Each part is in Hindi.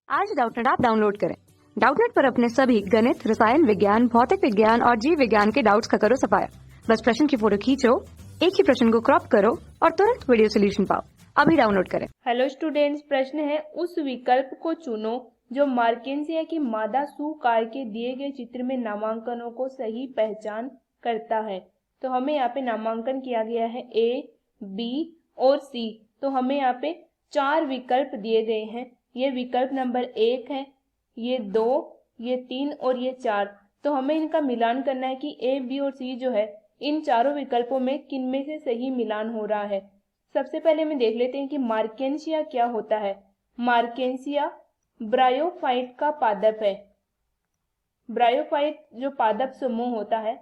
आज डाउटनेट ऐप डाउनलोड करें। डाउटनेट पर अपने सभी गणित, रसायन विज्ञान, भौतिक विज्ञान और जीव विज्ञान के डाउट्स का करो सफाया। बस प्रश्न की फोटो खींचो, एक ही प्रश्न को क्रॉप करो और तुरंत वीडियो सोल्यूशन पाओ। अभी डाउनलोड करें। हेलो स्टूडेंट्स, प्रश्न है उस विकल्प को चुनो जो मार्केंसिया की मादा सुकार के दिए गए चित्र में नामांकनों को सही पहचान करता है। तो हमें यहाँ पे नामांकन किया गया है ए, बी और सी। तो हमें यहाँ पे 4 विकल्प दिए गए हैं। ये विकल्प नंबर 1 है, ये 2, ये 3 और ये 4। तो हमें इनका मिलान करना है कि ए, बी और सी जो है इन चारों विकल्पों में किन में से सही मिलान हो रहा है। सबसे पहले हम देख लेते हैं कि मार्केंसिया क्या होता है। मार्केंसिया ब्रायोफाइट का पादप है। ब्रायोफाइट जो पादप समूह होता है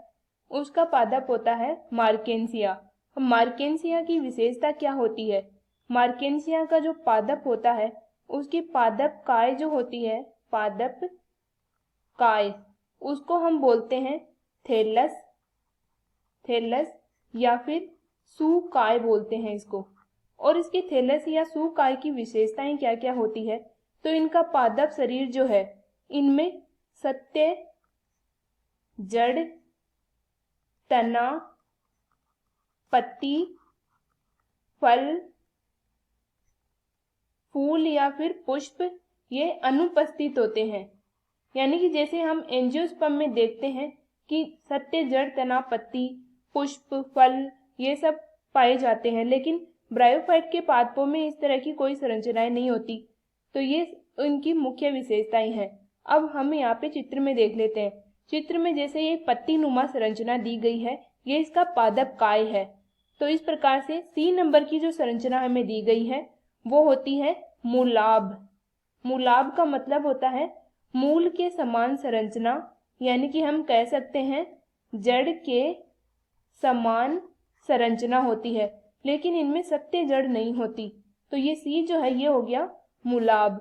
उसका पादप होता है मार्केंसिया। मार्केंसिया की विशेषता क्या होती है? मार्केंसिया का जो पादप होता है उसकी पादप काय जो होती है, पादप काय, उसको हम बोलते हैं थैलस, थैलस या फिर सुकाय बोलते हैं इसको। और इसकी थैलस या सुकाय की विशेषताएं क्या क्या होती है? तो इनका पादप शरीर जो है इनमें सत्य, जड़, तना, पत्ती, फल, फूल या फिर पुष्प ये अनुपस्थित होते हैं। यानी कि जैसे हम एंजियोस्पर्म में देखते हैं कि सत्य, जड़, तना, पत्ती, पुष्प, फल ये सब पाए जाते हैं, लेकिन ब्रायोफाइट के पादपों में इस तरह की कोई संरचनाएं नहीं होती। तो ये इनकी मुख्य विशेषताएं हैं। अब हम यहाँ पे चित्र में देख लेते हैं। चित्र में जैसे ये पत्ती नुमा संरचना दी गई है, ये इसका पादप काय है। तो इस प्रकार से सी नंबर की जो संरचना हमें दी गई है वो होती है मूलाभ। मूलाभ का मतलब होता है मूल के समान संरचना, यानी कि हम कह सकते हैं जड़ के समान संरचना होती है, लेकिन इनमें सत्य जड़ नहीं होती। तो ये सी जो है ये हो गया मूलाभ।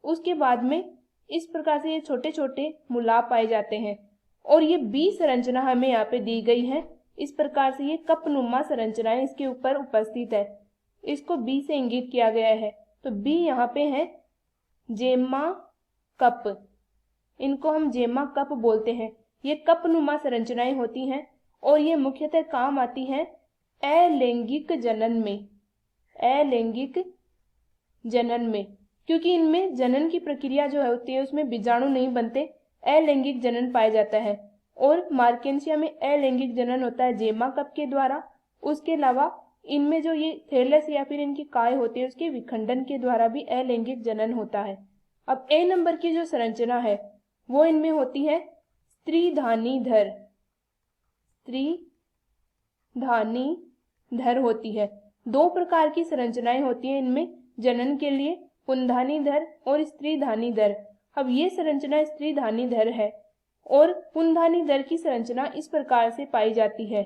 उसके बाद में इस प्रकार से ये छोटे छोटे मूलाभ पाए जाते हैं। और ये बी संरचना हमें यहाँ पे दी गई है। इस प्रकार से ये कपनुमा संरचनाएं इसके ऊपर उपस्थित है। इसको बी से इंगित किया गया है। तो बी यहाँ पे है जेमा कप, इनको हम जेमा कप बोलते हैं। ये कपनुमा संरचनाएं होती हैं और ये मुख्यतः काम आती हैं अलैंगिक जनन में। अलैंगिक जनन में, क्योंकि इनमें जनन की प्रक्रिया जो होती है उसमें बीजाणु नहीं बनते, अलैंगिक जनन पाया जाता है। और मार्केंसिया में अलैंगिक जनन होता है जेमा कप के द्वारा। उसके अलावा इनमें जो ये थैलस या फिर इनकी काय होती है उसके विखंडन के द्वारा भी अलैंगिक जनन होता है। अब ए नंबर की जो संरचना है वो इनमें होती है स्त्रीधानीधर। स्त्रीधानीधर होती है। 2 प्रकार की संरचनाएं होती हैं इनमें जनन के लिए, पुंधानीधर और स्त्रीधानीधर। अब ये संरचना स्त्रीधानीधर है और पुंधानीधर की संरचना इस प्रकार से पाई जाती है।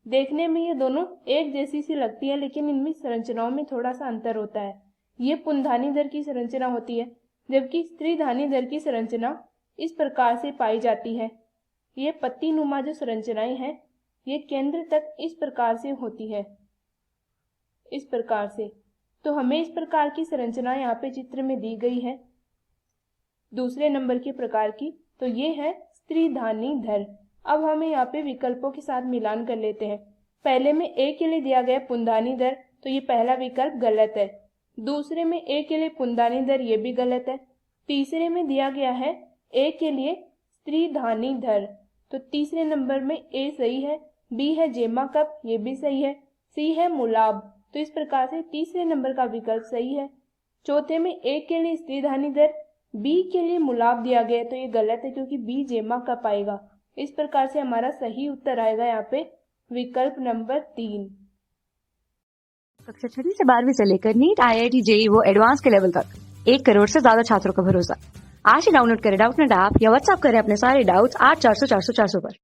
देखने में ये दोनों एक जैसी सी लगती है, लेकिन इनमें संरचनाओं में थोड़ा सा अंतर होता है। ये पुंधानीधर की संरचना होती है, जबकि स्त्रीधानीधर की संरचना इस प्रकार से पाई जाती है। ये पत्ती नुमा जो संरचनाएं हैं ये केंद्र तक इस प्रकार से होती है, इस प्रकार से। तो हमें इस प्रकार की संरचना यहाँ पे चित्र में दी गई है दूसरे नंबर के प्रकार की। तो ये है स्त्रीधानीधर। अब हमें यहाँ पे विकल्पों के साथ मिलान कर लेते हैं। पहले में ए के लिए दिया गया पुंधानीधर, तो ये पहला विकल्प गलत है। दूसरे में ए के लिए पुंधानीधर, ये भी गलत है। तीसरे में दिया गया है ए के लिए स्त्रीधानीधर, तो तीसरे नंबर में ए सही है। बी है जेमा कप, ये भी सही है। सी है मूलाभ, तो इस प्रकार से तीसरे नंबर का विकल्प सही है। चौथे में ए के लिए स्त्रीधानीधर, बी के लिए मूलाभ दिया गया, तो ये गलत है क्योंकि बी जेमा कप आएगा। इस प्रकार से हमारा सही उत्तर आएगा यहाँ पे विकल्प नंबर 3। कक्षा 6 से 12वीं से लेकर नीट, IIT, JEE वो एडवांस के लेवल तक 1 करोड़ से ज्यादा छात्रों का भरोसा। आज ही डाउनलोड करें डाउटनेट ऐप या व्हाट्सएप करें अपने सारे डाउट्स 8400 400 400 पर।